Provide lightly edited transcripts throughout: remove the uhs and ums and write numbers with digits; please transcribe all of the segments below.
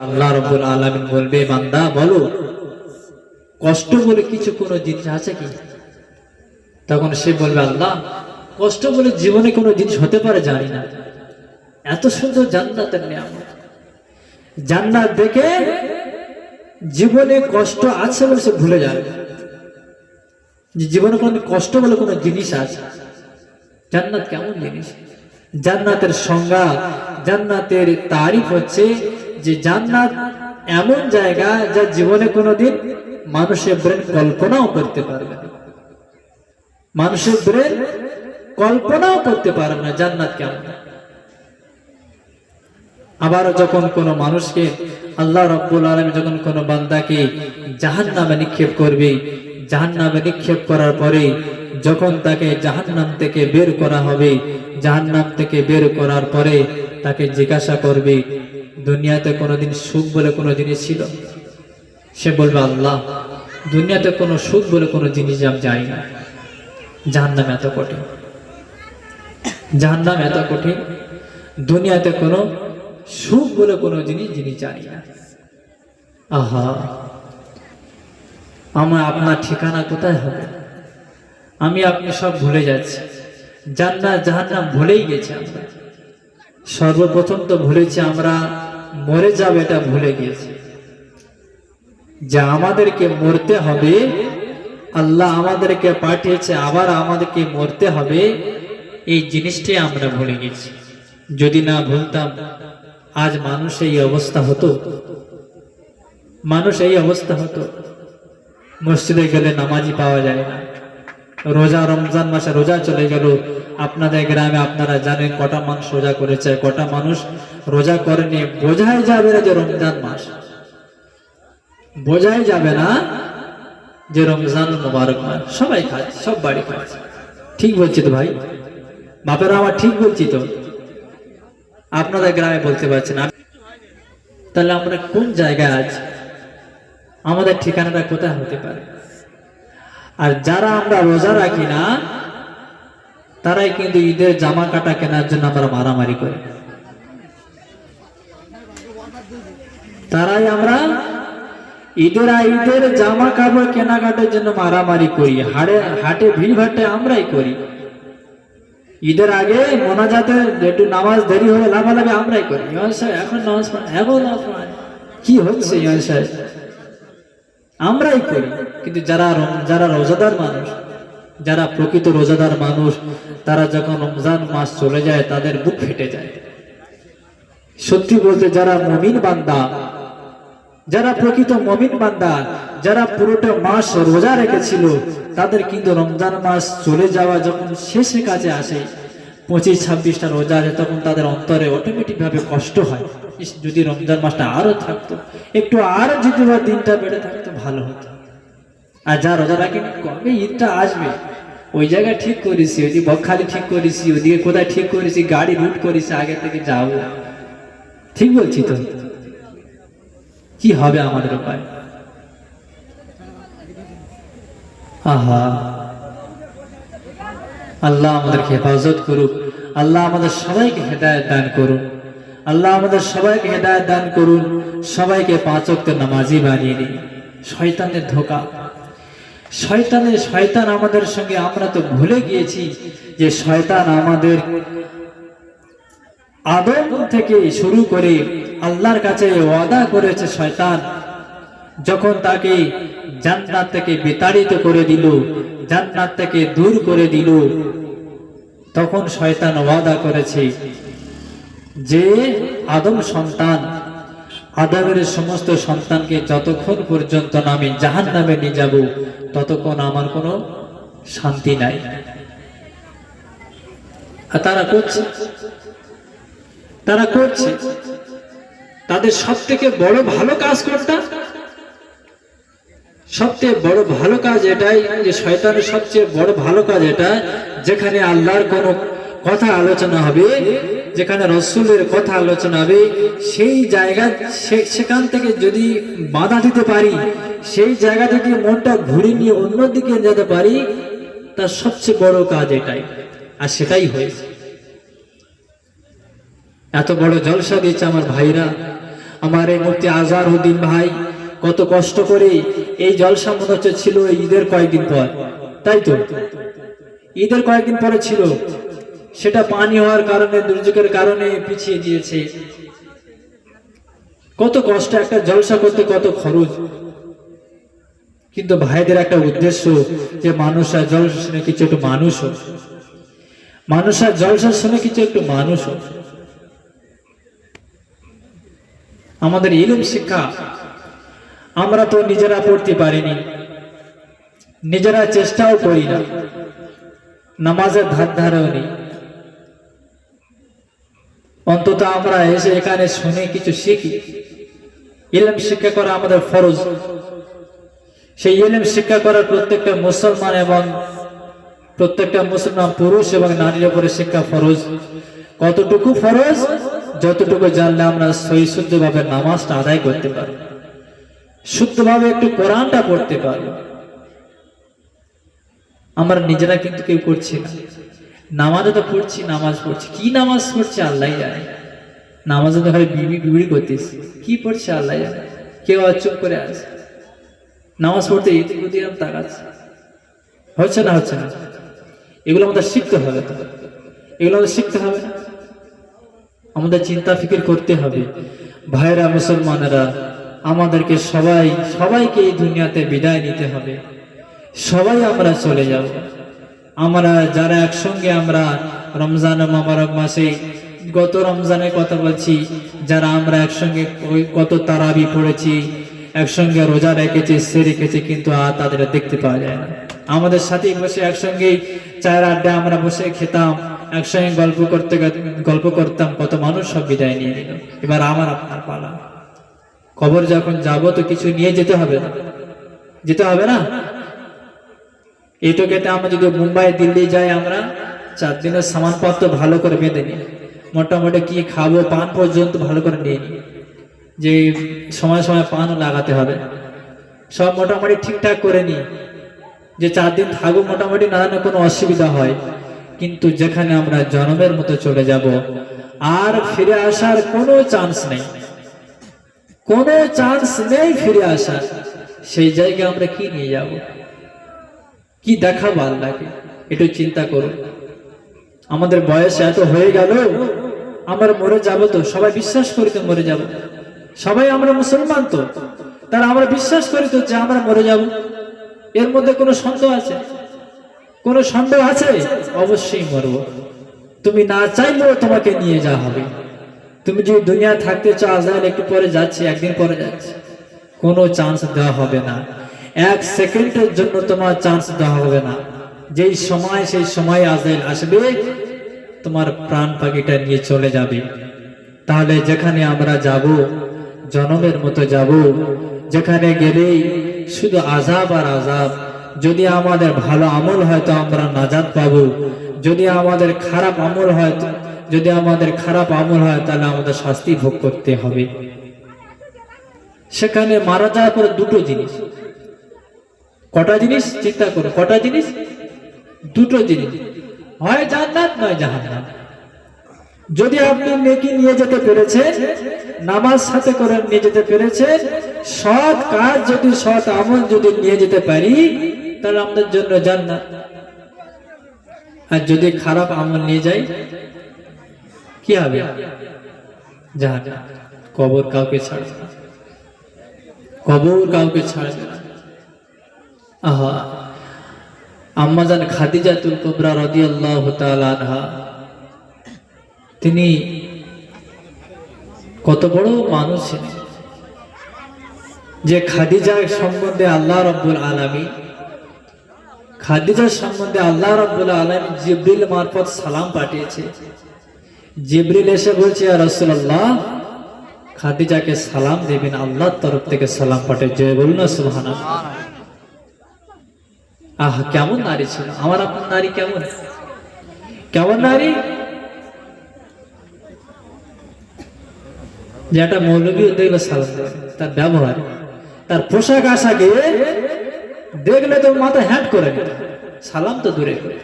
আল্লাহ রাব্বুল আলামিন বলবে, বান্দা বলো কষ্ট বলে কিছু কোনো জিনিস আছে কি? তখন সে বলবে, আল্লাহ কষ্ট বলে জীবনে কোনো জিনিস হতে পারে জানি না। এত সুন্দর জান্নাতের নিয়ামত, জান্নাত দেখে জীবনে কষ্ট আছে বলে সে ভুলে যাবে যে জীবনে কোনো কষ্ট বলে কোনো জিনিস আছে। জান্নাত কেমন জিনিস? জান্নাতের সংজ্ঞা, জান্নাতের তারিফ হচ্ছে যে জান্নাত এমন জায়গা যা জীবনে কোনোদিন মানুষের ব্রেন কল্পনাও করতে পারবে না। মানুষের ব্রেন কল্পনাও করতে পারবে না জান্নাত কেমন। আবার যখন কোনো মানুষকে আল্লাহ রাব্বুল আলামিন যখন কোনো বান্দাকে জাহান্নামে নিক্ষেপ করবে, জাহান্নামে নিক্ষেপ করার পরে যখন তাকে জাহান্নাম থেকে বের করা হবে, জাহান্নাম থেকে বের করার পরে তাকে জিজ্ঞাসা করবে, দুনিয়াতে কোনোদিন সুখ বলে কোনো জিনিস ছিল? সে বলবে, আল্লাহ দুনিয়াতে কোনো সুখ বলে কোনো জিনিস আমি জানি না। জাহান্নাম এত কঠিন, জাহান্নাম এত কঠিন, দুনিয়াতে কোনো সুখ বলে কোনো জিনিস জানি না। আহা, আমার আপনার ঠিকানা কোথায় হবে? আমি আপনি সব ভুলে যাচ্ছি, জান্নাত জাহান্নাম ভুলেই গেছি আমরা। সর্বপ্রথম তো ভুলেছি আমরা মরে যাব, এটা ভুলে গিয়েছি যে আমাদেরকে মরতে হবে। আল্লাহ আমাদেরকে পাঠিয়েছে, আবার আমাদেরকে মরতে হবে, এই জিনিসটি আমরা ভুলে গেছি। যদি না ভুলতাম আজ মানুষ এই অবস্থা হতো, মানুষ এই অবস্থা হতো। মসজিদে গেলে নামাজি পাওয়া যায় না, রোজা রমজান মাসে রোজা চলে গেল। আপনাদের গ্রামে আপনারা জানেন কটা মানুষ রোজা করেছে, কটা মানুষ রোজা করেনি। বোঝাই যাবে না যে রমজান মাস, বোঝাই যাবে না যে রমজান মুবারক মাস। সবাই খায়, সব বাড়ি খায়। ঠিক বলছি তো ভাই? বাপেরা আমার ঠিক বলছি তো? আপনাদের গ্রামে বলতে পারছেন। তাহলে আমরা কোন জায়গায় আছি? আমাদের ঠিকানাটা কোথায় হতে পারে? আর যারা আমরা রোজা রাখি না, তারাই কিন্তু ঈদের জামা কাটা কেনার জন্য আমরা মারামারি করি। তারাই আমরা ঈদের জামা কাপড় কেনাকাটার জন্য মারামারি করি, হাটে ভিড় ভাটে আমরাই করি। ঈদের আগে মোনাজাতে একটু নামাজ দেরি হলে লাভালাভি আমরাই করি। এখন নামাজ এখন কি হচ্ছে আমরাই করি। কিন্তু যারা রোজাদার মানুষ, যারা প্রকৃত রোজাদার মানুষ, তারা যখন রমজান মাস চলে যায় তাদের বুক ফেটে যায়। সত্যি বলতে যারা মুমিন বান্দা, যারা প্রকৃত মুমিন বান্দা, যারা পুরোটা মাস রোজা রেখেছিল, তাদের কিন্তু রমজান মাস চলে যাওয়া যখন শেষের কাছে আসে, 25-26টা রোজা আছে, তখন তাদের অন্তরে অটোমেটিক ভাবে কষ্ট হয়, যদি রমজান মাসটা আরো থাকতো, একটু আরো যদি দিনটা বেড়ে থাকতো ভালো হতো। আর যা রোজা রাখেনি, কবে ঈদটা আসবে, ওই জায়গায় ঠিক করেছি, ওইদিকে বকখালি ঠিক করেছি, ওইদিকে কোথায় ঠিক করেছি, গাড়ি রুট করেছি, আগে থেকে যাবো। ঠিক বলছি তো? কি হবে আমাদের উপায়? আহা, আল্লাহ আমাদেরকে হেফাজত করুক, আল্লাহ আমাদের সবাইকে হেদায়েত দান করুন, আল্লাহ আমাদের সবাইকে হেদায়েত দান করুন, সবাইকে 5 ওয়াক্ত নামাজি বানিয়ে দিন। শয়তানের ধোঁকা, শয়তান আমাদের সঙ্গে, আমরা তো ভুলে গিয়েছি যে শয়তান আমাদের আদম থেকে শুরু করে আল্লাহর কাছে ওয়াদা করেছে। শয়তান যখন তাকে জান্নাত থেকে বিতাড়িত করে দিল, জান্নাত থেকে দূর করে দিল, তখন শয়তান ওয়াদা করেছে যে আদম সন্তান, আদমের সমস্ত সন্তানকে যতক্ষণ পর্যন্ত আমি জাহান্নামে নিয়ে যাব, ততক্ষণ আমার কোনো শান্তি নাই। আর তারা করছে তাদের সব থেকে বড় ভালো কাজ করতাম। সবচেয়ে বড় ভালো কাজ এটাই যে শয়তানের সবচেয়ে বড় ভালো কাজ এটা, যেখানে আল্লাহর কোনো কথা আলোচনা হবে, যেখানে রসুলের কথা আলোচনা হবে, সেই জায়গা সেখান থেকে যদি বাধা দিতে পারি, সেই জায়গা থেকে মনটা ঘুরে নিয়ে অন্যদিকে যেতে পারি, তার সবচেয়ে বড় কাজ এটাই। আর সেটাই হয়েছে। এত বড় জলসা দিয়েছে আমার ভাইরা, আমার এই মুফতি আজহারউদ্দিন ভাই কত কষ্ট করে এই জলসা মনে হচ্ছে ছিল ঈদের কয়েকদিন পর, তাই তো ঈদের কয়েকদিন পরে ছিল, সেটা পানি হওয়ার কারণে দুর্যোগের কারণে পিছিয়ে দিয়েছে। কত কষ্ট, একটা জলসা করতে কত খরচ, কিন্তু ভাইদের একটা উদ্দেশ্য যে মানুষরা জলসা শুনে কিছু একটু মানুষ হোক, মানুষরা জলসা শুনে কিছু একটু মানুষ হোক। আমাদের ইলম শিক্ষা আমরা তো নিজেরা পড়তে পারিনি, নিজেরা চেষ্টাও করি না, নামাজের ধার ধারেও নেই। অন্তত আমরা এসে এখানে শুনে কিছু শিখি। ইলম শিক্ষা করা আমাদের ফরজ। সেই ইলম শিক্ষা করার প্রত্যেকটা মুসলমান এবং প্রত্যেকটা মুসলমান পুরুষ এবং নারীর উপরে শিক্ষা ফরজ। কতটুকু ফরজ? যতটুকু জানলে আমরা সহি শুদ্ধভাবে নামাজটা আদায় করতে পারি, শুদ্ধভাবে একটু কোরআনটা পড়তে পারি। আমরা নিজেরা কিন্তু কেউ করছি না। নামাজও তো পড়ছি, নামাজ পড়ছি, কি নামাজ পড়ছি আল্লাহ জানে। নামাজে তো খালি বিড়ি করতেছি, কি পড়ছে আল্লাহ জানে। কেউ আর চুপ করে আছে, নামাজ পড়তে এদিক ওদিক তাকাচ্ছে, হচ্ছে না হচ্ছে না। এগুলো আমাদের শিখতে হবে, তো এগুলো আমাদের শিখতে হবে না, আমাদের চিন্তা ফিকির করতে হবে। ভাইরা মুসলমানেরা, আমাদেরকে সবাইকে এই দুনিয়াতে বিদায় নিতে হবে, সবাই আমরা চলে যাব। আমরা যারা একসঙ্গে আমরা রমজান মোবারক মাসে, গত রমজানের কথা বলছি, যারা আমরা একসঙ্গে কত তারাবি পড়েছি, একসঙ্গে রোজা রেখেছি, সে রেখেছি, কিন্তু আর তাদের দেখতে পাওয়া যায় না। আমাদের সাথে বসে একসঙ্গে চায়ের আড্ডা আমরা বসে খেতাম, একসঙ্গে গল্প করতাম, কত মানুষ সব বিদায় নিয়ে নিল। এবার আমার আপনার পালা। কবর যখন যাব তো কিছু নিয়ে যেতে হবে না, যেতে হবে না। এইটুকুতে আমরা যদি মুম্বাই দিল্লি যাই, আমরা 4 দিনের সামানপত্র ভালো করে বেঁধে নিই, মোটামুটি কি খাবো পান পর্যন্ত ভালো করে নিয়ে নিই, যে সময় সময় পানও লাগাতে হবে, সব মোটামুটি ঠিকঠাক করে নিই, যে 4 দিন থাকবো মোটামুটি না না কোনো অসুবিধা হয়। কিন্তু যেখানে আমরা জন্মের মতো চলে যাব, আর ফিরে আসার কোনো চান্স নেই, কোনো চান্স নেই ফিরে আসার, সেই জায়গায় আমরা কি নিয়ে যাব, কি দেখাবো আল্লাহকে? একটু চিন্তা করুন। আমাদের বয়স এত হয়ে গেল, আমরা মরে যাব তো, সবাই বিশ্বাস করি তো মরে যাব, সবাই আমরা মুসলমান তো, তারা আমরা বিশ্বাস করি তো যে আমরা মরে যাব। এর মধ্যে কোনো সন্দেহ আছে? কোনো সন্দেহ আছে? অবশ্যই মরব। তুমি না চাইলেও তোমাকে নিয়ে যাওয়া হবে। তুমি যদি দুনিয়া থাকতে চাও, আজরাইল একটু পরে যাচ্ছে, একদিন পরে যাচ্ছে, কোনো চান্স দেওয়া হবে না, 1 সেকেন্ডের জন্য তোমার চান্স দেওয়া হবে না। যেই সময় সেই সময় আজরাইল আসবে, তোমার প্রাণ পাখিটা নিয়ে চলে যাবে। তাহলে যেখানে আমরা যাব, জনমের মতো যাব, যেখানে গেলেই শুধু আযাব আর আযাব। যদি আমাদের ভালো আমল হয় তো আমরা নাজাত পাবো, যদি আমাদের খারাপ আমল হয়, তাহলে আমাদের শাস্তি ভোগ করতে হবে। সেখানে মারা যাওয়ার পরে দুটো জিনিস, কটা জিনিস চিন্তা করো, কটা জিনিস? দুটো জিনিস, হয় জান্নাত নয় জাহান্নাম। যদি আপনি নেকি নিয়ে যেতে পেরেছেন, নামাজ সাথে করে নিয়ে যেতে পেরেছেন, সৎ কাজ যদি, সৎ আমল যদি নিয়ে যেতে পারি, তাহলে আমাদের জন্য জান্নাত। আর যদি খারাপ আমল নিয়ে যাই, কি হবে? জাহান্নাম। কবর কাউকে ছাড়বে না, কবর কাউকে ছাড়বে না। আহা, আম্মাজান খাদিজাতুল কুবরা রাদিয়াল্লাহু তাআলা আনহা, তিনি কত বড় মানুষ ছিলেন যে খাদিজার সম্বন্ধে আল্লাহ রাব্বুল আলামিন, খাদিজার সম্বন্ধে আল্লাহ রাব্বুল আলামিন জিবরিল মারফত সালাম পাঠিয়েছে। জিবরিল এসে বলছে, ইয়া রাসূলুল্লাহ, খাদিজাকে সালাম দেবেন, আল্লাহর তরফ থেকে সালাম পাঠিয়েছে। বলুন না সুবহানাল্লাহ। আহ, কেমন নারী ছিল আমার আপনার নারী, কেমন কেমন নারী, যে একটা মৌলবী দেখলে সালাম দেবে, তার ব্যবহার, তার পোশাক আশাকে দেখলে তো মাথা হ্যাট করে নিত, সালাম তো দূরে করে।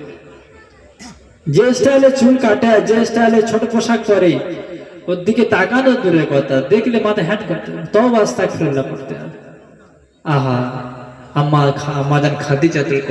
যে স্টাইলে চুল কাটে, যে স্টাইলে ছোট পোশাক পরে, ওর দিকে তাকানো দূরের কথা, দেখলে মাথায় হ্যাট করতে হবে, তওবা আস্তাগফিরুল্লাহ করতে হবে। আহা, আম্মা জান খাদিজাতুল